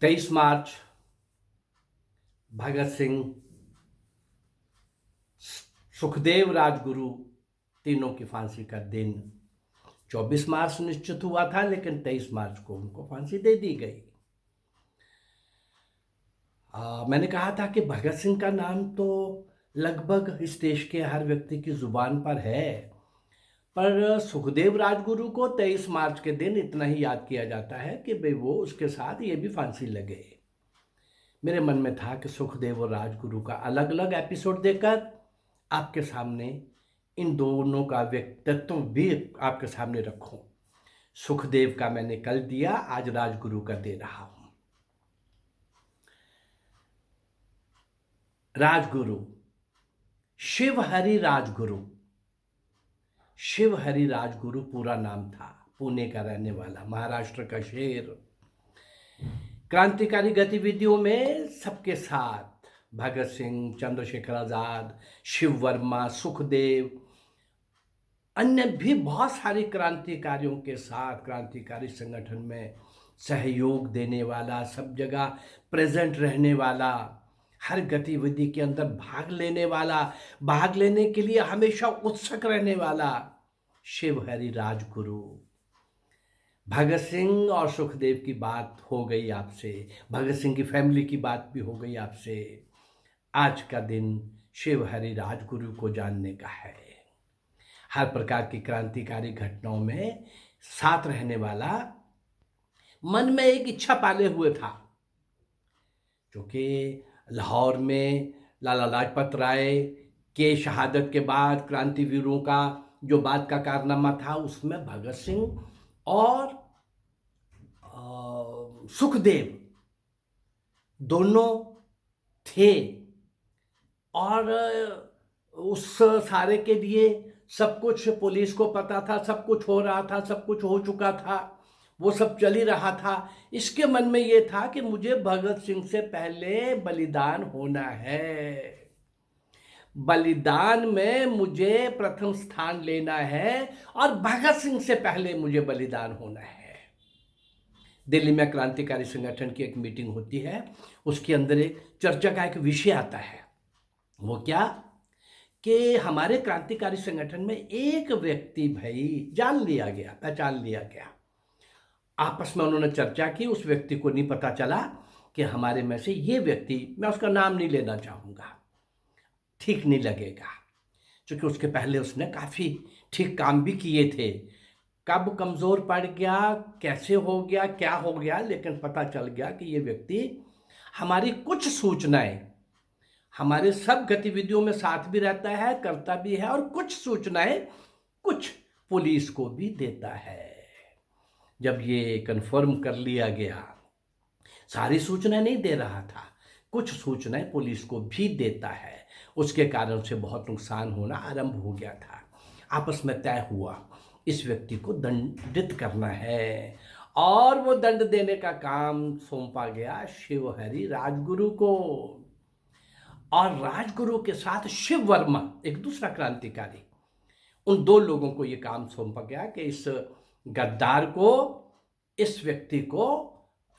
23 मार्च भगत सिंह, सुखदेव, राजगुरु तीनों की फांसी का दिन 24 मार्च निश्चित हुआ था, लेकिन 23 मार्च को उनको फांसी दे दी गई। मैंने कहा था कि भगत सिंह का नाम तो लगभग इस देश के हर व्यक्ति की जुबान पर है, पर सुखदेव राजगुरु को 23 मार्च के दिन इतना ही याद किया जाता है कि भाई वो उसके साथ ये भी फांसी लगे। मेरे मन में था कि सुखदेव और राजगुरु का अलग अलग एपिसोड देकर आपके सामने इन दोनों का व्यक्तित्व भी आपके सामने रखूं। सुखदेव का मैंने कल दिया, आज राजगुरु का दे रहा हूं। राजगुरु शिवहरि राजगुरु। शिवहरि राजगुरु पूरा नाम था। पुणे का रहने वाला, महाराष्ट्र का शेर। क्रांतिकारी गतिविधियों में सबके साथ भगत सिंह, चंद्रशेखर आजाद, शिव वर्मा, सुखदेव, अन्य भी बहुत सारे क्रांतिकारियों के साथ क्रांतिकारी संगठन में सहयोग देने वाला, सब जगह प्रेजेंट रहने वाला, हर गतिविधि के अंदर भाग लेने वाला, भाग लेने के लिए हमेशा उत्सुक रहने वाला शिवहरि राजगुरु। भगत सिंह और सुखदेव की बात हो गई आपसे, भगत सिंह की फैमिली की बात भी हो गई आपसे। आज का दिन शिवहरि राजगुरु को जानने का है। हर प्रकार की क्रांतिकारी घटनाओं में साथ रहने वाला, मन में एक इच्छा पाले हुए था, क्योंकि लाहौर में लाला लाजपत राय के शहादत के बाद क्रांतिवीरों का जो बात का कारनामा था, उसमें भगत सिंह और सुखदेव दोनों थे। और उस सारे के लिए सब कुछ पुलिस को पता था, सब कुछ हो रहा था, सब कुछ हो चुका था, वो सब चल ही रहा था। इसके मन में ये था कि मुझे भगत सिंह से पहले बलिदान होना है, बलिदान में मुझे प्रथम स्थान लेना है और भगत सिंह से पहले मुझे बलिदान होना है। दिल्ली में क्रांतिकारी संगठन की एक मीटिंग होती है, उसके अंदर एक चर्चा का एक विषय आता है। वो क्या कि हमारे क्रांतिकारी संगठन में एक व्यक्ति भाई जान लिया गया, पहचान लिया गया। आपस में उन्होंने चर्चा की, उस व्यक्ति को नहीं पता चला कि हमारे में से ये व्यक्ति, मैं उसका नाम नहीं लेना चाहूँगा, ठीक नहीं लगेगा, क्योंकि उसके पहले उसने काफ़ी ठीक काम भी किए थे। कब कमज़ोर पड़ गया, कैसे हो गया, क्या हो गया, लेकिन पता चल गया कि ये व्यक्ति हमारी कुछ सूचनाएं, हमारे सब गतिविधियों में साथ भी रहता है, करता भी है, और कुछ सूचनाएं कुछ पुलिस को भी देता है। जब ये कन्फर्म कर लिया गया, सारी सूचनाएं नहीं दे रहा था, कुछ सूचनाएं पुलिस को भी देता है, उसके कारण से बहुत नुकसान होना आरंभ हो गया था। आपस में तय हुआ इस व्यक्ति को दंडित करना है, और वो दंड देने का काम सौंपा गया शिवहरि राजगुरु को। और राजगुरु के साथ शिव वर्मा, एक दूसरा क्रांतिकारी, उन दो लोगों को ये काम सौंपा गया कि इस गद्दार को, इस व्यक्ति को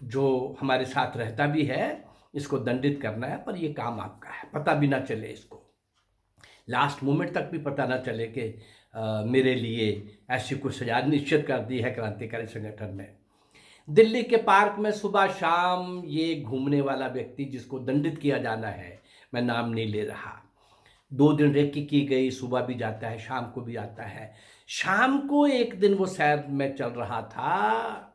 जो हमारे साथ रहता भी है, इसको दंडित करना है, पर ये काम आपका है, पता भी ना चले इसको, लास्ट मोमेंट तक भी पता ना चले कि मेरे लिए ऐसी कुछ सजा निश्चित कर दी है क्रांतिकारी संगठन में। दिल्ली के पार्क में सुबह शाम ये घूमने वाला व्यक्ति जिसको दंडित किया जाना है, मैं नाम नहीं ले रहा, 2 दिन रेकी की गई, सुबह भी जाता है, शाम को भी आता है। शाम को एक दिन वो सैर में चल रहा था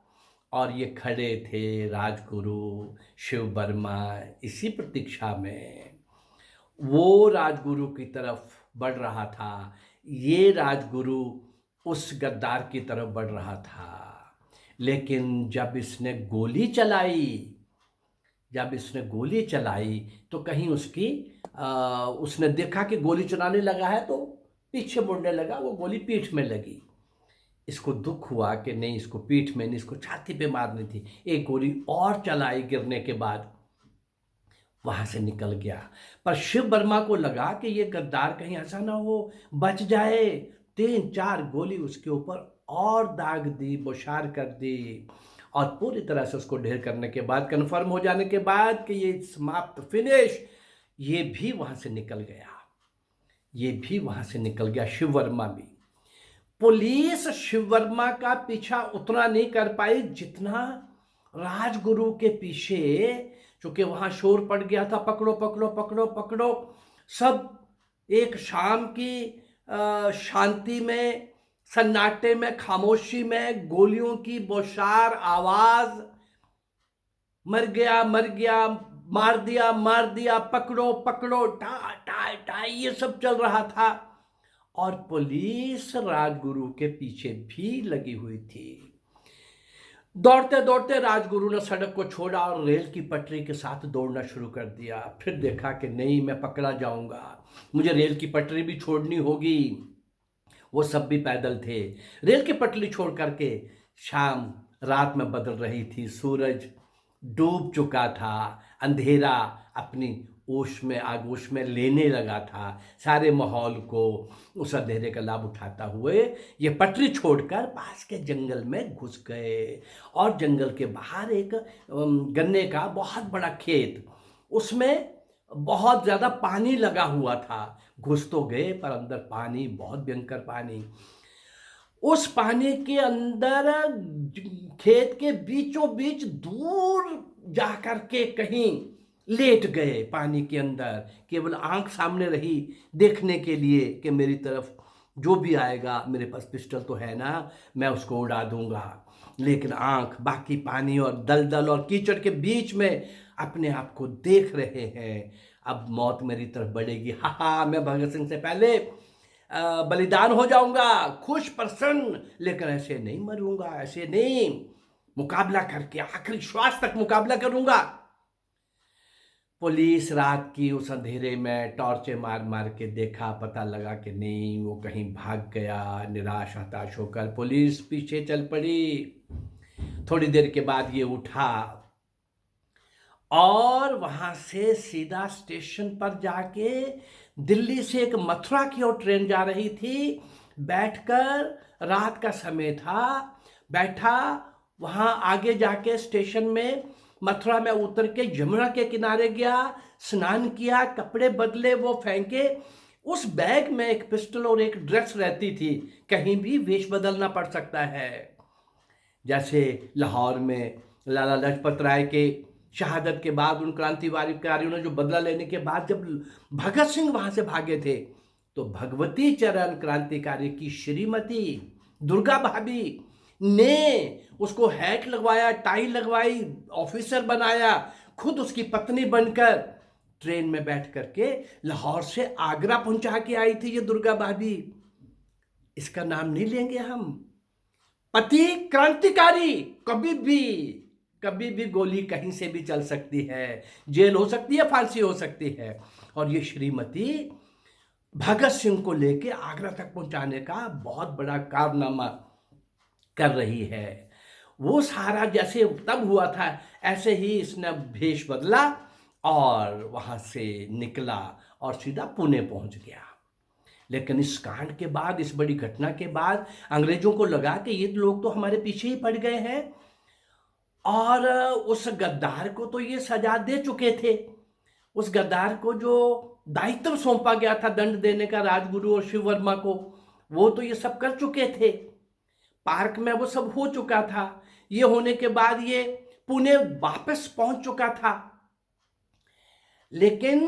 और ये खड़े थे राजगुरु, शिव वर्मा, इसी प्रतीक्षा में। वो राजगुरु की तरफ बढ़ रहा था, ये राजगुरु उस गद्दार की तरफ बढ़ रहा था। लेकिन जब इसने गोली चलाई तो कहीं उसने देखा कि गोली चलाने लगा है, तो पीछे मुड़ने लगा, वो गोली पीठ में लगी। इसको दुख हुआ कि नहीं, इसको पीठ में नहीं, इसको छाती पे मारनी थी। एक गोली और चलाई, गिरने के बाद वहां से निकल गया। पर शिव वर्मा को लगा कि ये गद्दार कहीं ऐसा ना हो बच जाए, 3-4 गोली उसके ऊपर और दाग दी, बौछार कर दी, और पूरी तरह से उसको ढेर करने के बाद, कन्फर्म हो जाने के बाद कि ये समाप्त, फिनिश, ये भी वहाँ से निकल गया। ये भी वहाँ से निकल गया, शिव वर्मा भी। पुलिस शिव वर्मा का पीछा उतना नहीं कर पाई जितना राजगुरु के पीछे, चूंकि वहां शोर पड़ गया था, पकड़ो पकड़ो पकड़ो पकड़ो। सब एक शाम की शांति में, सन्नाटे में, खामोशी में, गोलियों की बौछार आवाज, मर गया मर गया, मार दिया, पकड़ो पकड़ो, टा टा टा, ये सब चल रहा था। और पुलिस राजगुरु के पीछे भी लगी हुई थी। दौड़ते दौड़ते राजगुरु ने सड़क को छोड़ा और रेल की पटरी के साथ दौड़ना शुरू कर दिया। फिर देखा कि नहीं, मैं पकड़ा जाऊंगा, मुझे रेल की पटरी भी छोड़नी होगी। वो सब भी पैदल थे। रेल की पटरी छोड़ करके शाम रात में बदल रही थी, सूरज डूब चुका था, अंधेरा अपनी आगोश में लेने लगा था सारे माहौल को। उस अंधेरे का लाभ उठाता हुए ये पटरी छोड़कर पास के जंगल में घुस गए। और जंगल के बाहर एक गन्ने का बहुत बड़ा खेत, उसमें बहुत ज़्यादा पानी लगा हुआ था। घुस तो गए पर अंदर पानी, बहुत भयंकर पानी। उस पानी के अंदर खेत के बीचों बीच दूर जाकर के कहीं लेट गए पानी के अंदर। केवल आंख सामने रही देखने के लिए कि मेरी तरफ जो भी आएगा, मेरे पास पिस्टल तो है ना, मैं उसको उड़ा दूंगा। लेकिन आंख बाकी पानी और दलदल और कीचड़ के बीच में अपने आप को देख रहे हैं। अब मौत मेरी तरफ बढ़ेगी, हा, मैं भगत सिंह से पहले बलिदान हो जाऊंगा, खुश प्रसन्न, लेकिन ऐसे नहीं मरूंगा, ऐसे नहीं, मुकाबला करके आखिरी श्वास तक मुकाबला करूंगा। पुलिस रात की उस अंधेरे में टॉर्चें मार मार के देखा, पता लगा कि नहीं, वो कहीं भाग गया। निराश हताश होकर पुलिस पीछे चल पड़ी। थोड़ी देर के बाद ये उठा और वहां से सीधा स्टेशन पर जाके, दिल्ली से एक मथुरा की ओर ट्रेन जा रही थी, बैठकर, रात का समय था, बैठा वहां आगे जाके स्टेशन में, मथुरा में उतर के यमुना के किनारे गया, स्नान किया, कपड़े बदले, वो फेंके। उस बैग में एक पिस्टल और एक ड्रेस रहती थी, कहीं भी वेश बदलना पड़ सकता है। जैसे लाहौर में लाला लाजपत राय के शहादत के बाद उन क्रांतिकारियों ने जो बदला लेने के बाद जब भगत सिंह वहां से भागे थे, तो भगवती चरण क्रांतिकारी की श्रीमती दुर्गा भाभी ने उसको हैट लगवाया, टाई लगवाई, ऑफिसर बनाया, खुद उसकी पत्नी बनकर ट्रेन में बैठ करके लाहौर से आगरा पहुंचा के आई थी ये दुर्गा भाभी। इसका नाम नहीं लेंगे हम। पति क्रांतिकारी, कभी भी गोली कहीं से भी चल सकती है, जेल हो सकती है, फांसी हो सकती है। और ये श्रीमती भगत सिंह को लेके आगरा तक पहुंचाने का बहुत बड़ा कारनामा कर रही है। वो सारा जैसे तब हुआ था, ऐसे ही इसने भेष बदला और वहां से निकला और सीधा पुणे पहुंच गया। लेकिन इस कांड के बाद, इस बड़ी घटना के बाद, अंग्रेजों को लगा कि ये लोग तो हमारे पीछे ही पड़ गए हैं, और उस गद्दार को तो ये सजा दे चुके थे। उस गद्दार को जो दायित्व सौंपा गया था दंड देने का राजगुरु और शिव वर्मा को, वो तो ये सब कर चुके थे। पार्क में वो सब हो चुका था। ये होने के बाद ये पुणे वापस पहुंच चुका था। लेकिन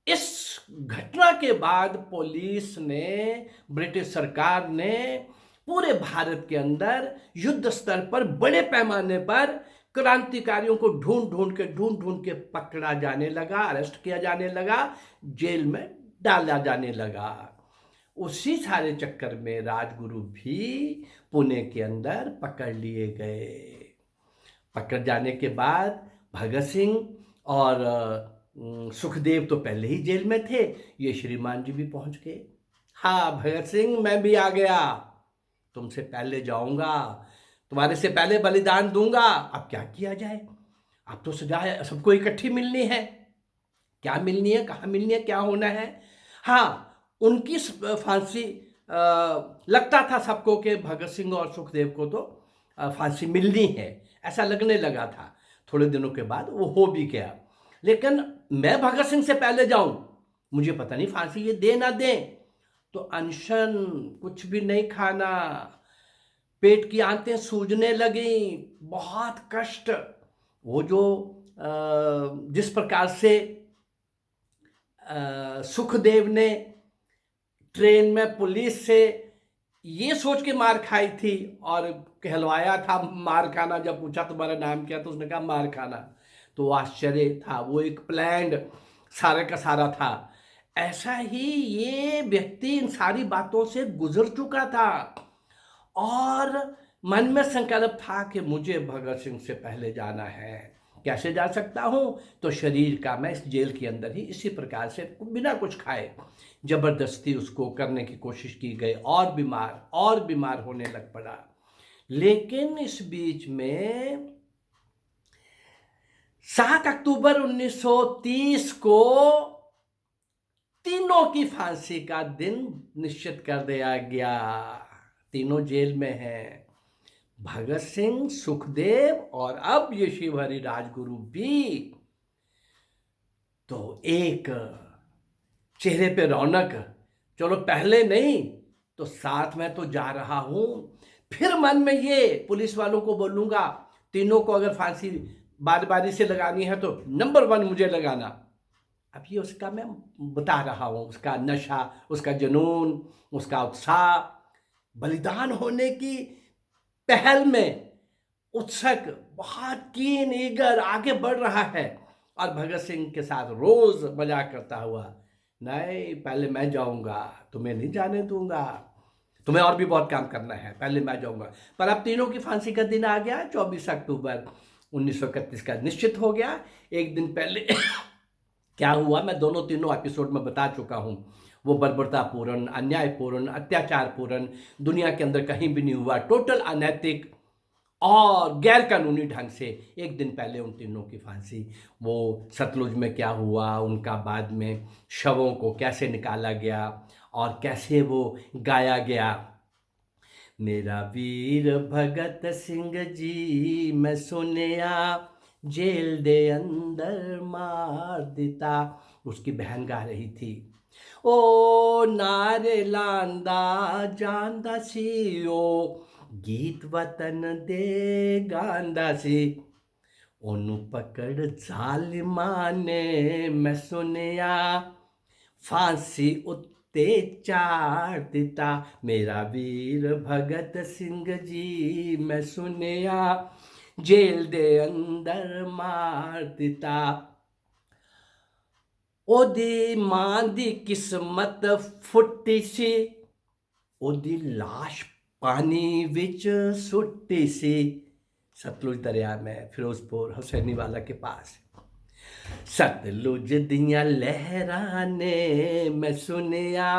इस घटना के बाद पुलिस ने, ब्रिटिश सरकार ने पूरे भारत के अंदर युद्ध स्तर पर बड़े पैमाने पर क्रांतिकारियों को ढूंढ ढूंढ के पकड़ा जाने लगा, अरेस्ट किया जाने लगा, जेल में डाला जाने लगा। उसी सारे चक्कर में राजगुरु भी पुणे के अंदर पकड़ लिए गए। पकड़ जाने के बाद भगत सिंह और सुखदेव तो पहले ही जेल में थे, ये श्रीमान जी भी पहुंच गए। हाँ भगत सिंह, मैं भी आ गया, तुमसे पहले जाऊंगा, तुम्हारे से पहले बलिदान दूंगा। अब क्या किया जाए, अब तो सजा है, सबको इकट्ठी मिलनी है। क्या मिलनी है, कहाँ मिलनी है, क्या होना है। हाँ, उनकी फांसी लगता था सबको कि भगत सिंह और सुखदेव को तो फांसी मिलनी है, ऐसा लगने लगा था। थोड़े दिनों के बाद वो हो भी गया। लेकिन मैं भगत सिंह से पहले जाऊं, मुझे पता नहीं फांसी ये दे ना दे। तो अनशन, कुछ भी नहीं खाना, पेट की आंतें सूजने लगी, बहुत कष्ट। वो जो जिस प्रकार से सुखदेव ने ट्रेन में पुलिस से ये सोच के मार खाई थी और कहलवाया था मार खाना, जब पूछा तुम्हारा नाम क्या तो उसने कहा मार खाना, तो आश्चर्य था, वो एक प्लान्ड सारे का सारा था। ऐसा ही ये व्यक्ति इन सारी बातों से गुजर चुका था और मन में संकल्प था कि मुझे भगत सिंह से पहले जाना है। कैसे जा सकता हूं? तो शरीर का मैं इस जेल के अंदर ही इसी प्रकार से बिना कुछ खाए जबरदस्ती उसको करने की कोशिश की गई और बीमार होने लग पड़ा। लेकिन इस बीच में 7 अक्टूबर 1930 को तीनों की फांसी का दिन निश्चित कर दिया गया। तीनों जेल में हैं, भगत सिंह, सुखदेव और अब ये शिवहरि राजगुरु भी। तो एक चेहरे पे रौनक, चलो पहले नहीं तो साथ में तो जा रहा हूं। फिर मन में ये पुलिस वालों को बोलूंगा, तीनों को अगर फांसी बारी बारी से लगानी है तो नंबर 1 मुझे लगाना। अब ये उसका मैं बता रहा हूं, उसका नशा, उसका जुनून, उसका उत्साह, बलिदान होने की पहल में उत्सुक, बहुत कीन, ईगर आगे बढ़ रहा है। और भगत सिंह के साथ रोज मजाक करता हुआ, नहीं पहले मैं जाऊंगा, तुम्हें नहीं जाने दूंगा, तुम्हें और भी बहुत काम करना है, पहले मैं जाऊंगा। पर अब तीनों की फांसी का दिन आ गया, 24 अक्टूबर 1931 का निश्चित हो गया। एक दिन पहले क्या हुआ मैं दोनों तीनों एपिसोड में बता चुका हूं। वो बर्बरतापूर्ण, अन्यायपूर्ण, अत्याचारपूर्ण, दुनिया के अंदर कहीं भी नहीं हुआ, टोटल अनैतिक और गैर कानूनी ढंग से एक दिन पहले उन तीनों की फांसी। वो सतलुज में क्या हुआ, उनका बाद में शवों को कैसे निकाला गया और कैसे वो गाया गया, मेरा वीर भगत सिंह जी मैं सुनिया, जेल दे अंदर मार दिता, उसकी बहन गा रही थी। ओ नारे लांदा जांदा सी, ओ गीत वतन दे गांदा सी, ओनू पकड़ जालिमां ने मैं सुनिया, फांसी उत्ते चाड़ दिता, मेरा वीर भगत सिंह जी मैं सुनिया, जेल दे अंदर मार दिता। ओदी मां दी किस्मत फुट्टी सी, ओदी लाश पानी विच सुट्टी सी, सतलुज दरिया में, फिरोजपुर हुसैनी वाला के पास। सतलुज दियां लहरां ने मैं सुनिया,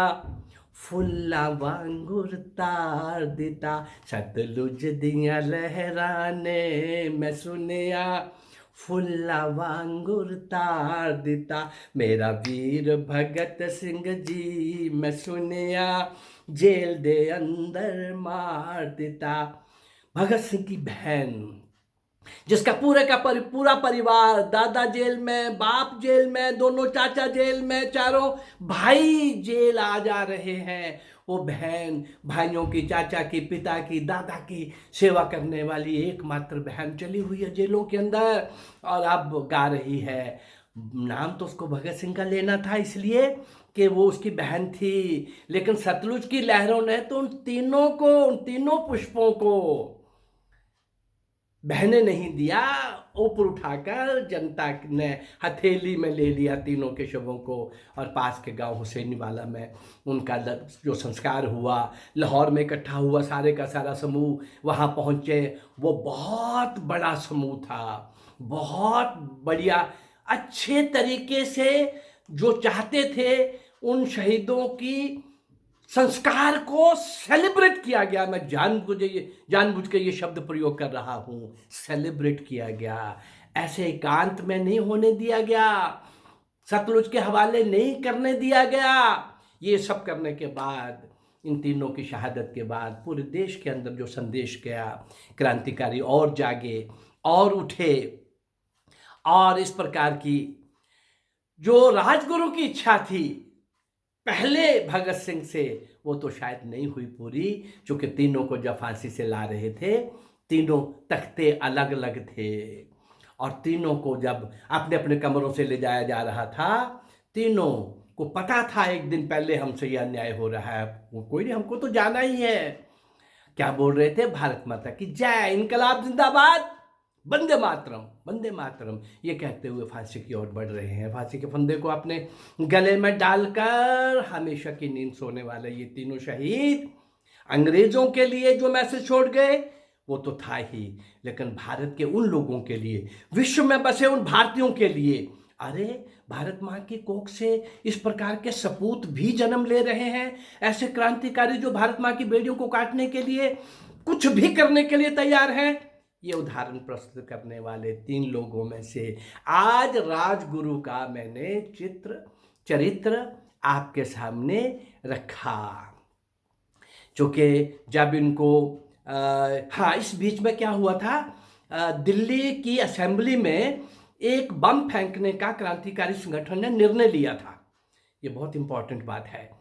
फुल्लां वांगुर तार दिता, सतलुज दियां लहरां ने मैं सुनिया, फुल्लां वांगुर तार दिता, मेरा वीर भगत सिंह जी मैं सुनिया, जेल दे अंदर मार दिता। भगत सिंह की बहन, जिसका पूरा परिवार, दादा जेल में, बाप जेल में, दोनों चाचा जेल में, चारों भाई जेल आ जा रहे हैं, वो बहन भाइयों की, चाचा की, पिता की, दादा की सेवा करने वाली एकमात्र बहन चली हुई है जेलों के अंदर और अब गा रही है। नाम तो उसको भगत सिंह का लेना था इसलिए कि वो उसकी बहन थी, लेकिन सतलुज की लहरों ने तो उन तीनों पुष्पों को बहने नहीं दिया, ऊपर उठाकर जनता ने हथेली में ले लिया तीनों के शवों को और पास के गांव हुसैनी वाला में उनका जो संस्कार हुआ, लाहौर में इकट्ठा हुआ सारे का सारा समूह वहां पहुंचे। वो बहुत बड़ा समूह था, बहुत बढ़िया, अच्छे तरीके से जो चाहते थे उन शहीदों की संस्कार को सेलिब्रेट किया गया। मैं जानबूझ के ये शब्द प्रयोग कर रहा हूं, सेलिब्रेट किया गया, ऐसे एकांत में नहीं होने दिया गया, सतलुज के हवाले नहीं करने दिया गया। ये सब करने के बाद इन तीनों की शहादत के बाद पूरे देश के अंदर जो संदेश गया, क्रांतिकारी और जागे और उठे, और इस प्रकार की जो राजगुरु की इच्छा थी पहले भगत सिंह से, वो तो शायद नहीं हुई पूरी, क्योंकि तीनों को जब फांसी से ला रहे थे तीनों तख्ते अलग अलग थे, और तीनों को जब अपने अपने कमरों से ले जाया जा रहा था, तीनों को पता था एक दिन पहले हमसे यह अन्याय हो रहा है, वो कोई नहीं, हमको तो जाना ही है। क्या बोल रहे थे? भारत माता की जय, इनकलाब जिंदाबाद, वंदे मातरम, वंदे मातरम, ये कहते हुए फांसी की ओर बढ़ रहे हैं। फांसी के फंदे को अपने गले में डालकर हमेशा की नींद सोने वाले ये तीनों शहीद अंग्रेजों के लिए जो मैसेज छोड़ गए वो तो था ही, लेकिन भारत के उन लोगों के लिए, विश्व में बसे उन भारतीयों के लिए, अरे भारत माँ की कोख से इस प्रकार के सपूत भी जन्म ले रहे हैं, ऐसे क्रांतिकारी जो भारत माँ की बेड़ियों को काटने के लिए कुछ भी करने के लिए तैयार हैं। ये उदाहरण प्रस्तुत करने वाले 3 लोगों में से आज राजगुरु का मैंने चरित्र आपके सामने रखा, चूंकि जब इनको हाँ, इस बीच में क्या हुआ था, दिल्ली की असेंबली में एक बम फेंकने का क्रांतिकारी संगठन ने निर्णय लिया था। ये बहुत इंपॉर्टेंट बात है,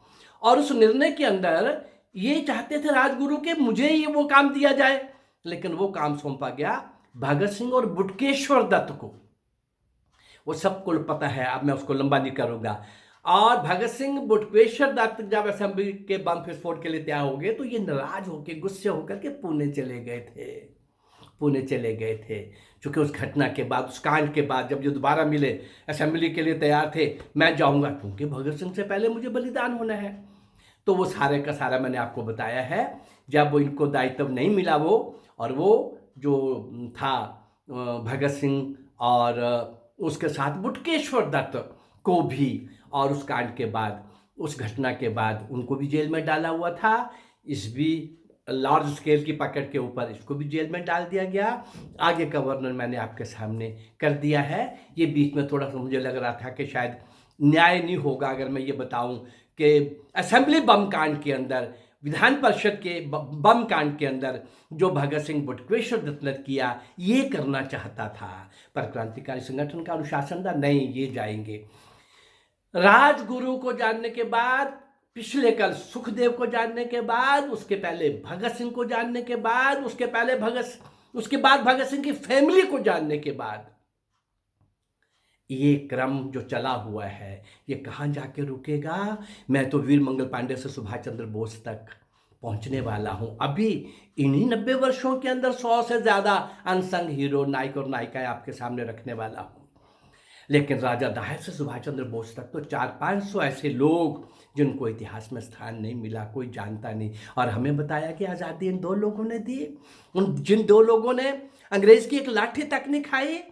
और उस निर्णय के अंदर ये चाहते थे राजगुरु के मुझे ये वो काम दिया जाए, लेकिन वो काम सौंपा गया भगत सिंह और बुटकेश्वर दत्त को। वो सबको पता है, अब मैं उसको लंबा नहीं करूंगा। और भगत सिंह बुटकेश्वर दत्त जब असेंबली के बम विस्फोट के लिए तैयार हो गए तो ये नाराज होकर, गुस्से होकर के पुणे चले गए थे, क्योंकि उस घटना के बाद, उस कांड के बाद जब ये दोबारा मिले, असेंबली के लिए तैयार थे, मैं जाऊंगा क्योंकि भगत सिंह से पहले मुझे बलिदान होना है। तो वो सारे का सारा मैंने आपको बताया है। जब वो इनको दायित्व नहीं मिला, वो जो था भगत सिंह और उसके साथ बुटकेश्वर दत्त को भी, और उस कांड के बाद, उस घटना के बाद उनको भी जेल में डाला हुआ था। इस भी लार्ज स्केल की पकड़ के ऊपर इसको भी जेल में डाल दिया गया। आगे का वर्णन मैंने आपके सामने कर दिया है। ये बीच में थोड़ा सा मुझे लग रहा था कि शायद न्याय नहीं होगा अगर मैं ये बताऊं कि असेंबली बम कांड के अंदर, विधान परिषद के बम कांड के अंदर जो भगत सिंह बुटकेश्वर दत्त ने किया, ये करना चाहता था, पर क्रांतिकारी संगठन का अनुशासन था नहीं, ये जाएंगे। राजगुरु को जानने के बाद, पिछले कल सुखदेव को जानने के बाद, उसके पहले भगत सिंह को जानने के बाद, उसके बाद भगत सिंह की फैमिली को जानने के बाद, ये क्रम जो चला हुआ है ये कहाँ जाके रुकेगा? मैं तो वीर मंगल पांडे से सुभाष चंद्र बोस तक पहुंचने वाला हूं। अभी इन्हीं 90 वर्षों के अंदर 100 से ज्यादा अनसंग हीरो, नायक और नायिकाएं आपके सामने रखने वाला हूं। लेकिन राजा दाहिर से सुभाष चंद्र बोस तक तो 400-500 ऐसे लोग जिनको इतिहास में स्थान नहीं मिला, कोई जानता नहीं। और हमें बताया कि आज़ादी इन 2 लोगों ने दी, जिन 2 लोगों ने अंग्रेज की एक लाठी तक नहीं खाई,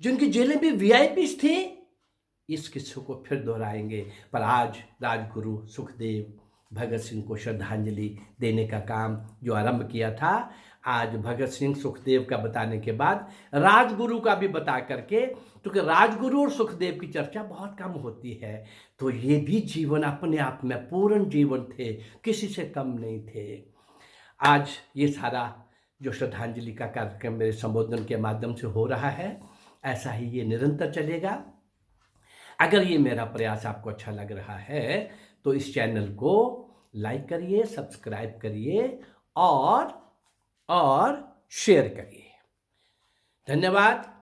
जिनकी जेलें भी वीआईपीज थी। इस किस्से को फिर दोहराएंगे, पर आज राजगुरु सुखदेव भगत सिंह को श्रद्धांजलि देने का काम जो आरंभ किया था, आज भगत सिंह सुखदेव का बताने के बाद राजगुरु का भी बता करके, क्योंकि राजगुरु और सुखदेव की चर्चा बहुत कम होती है, तो ये भी जीवन अपने आप में पूर्ण जीवन थे, किसी से कम नहीं थे। आज ये सारा जो श्रद्धांजलि का कार्यक्रम मेरे संबोधन के माध्यम से हो रहा है, ऐसा ही ये निरंतर चलेगा। अगर ये मेरा प्रयास आपको अच्छा लग रहा है तो इस चैनल को लाइक करिए, सब्सक्राइब करिए और शेयर करिए। धन्यवाद।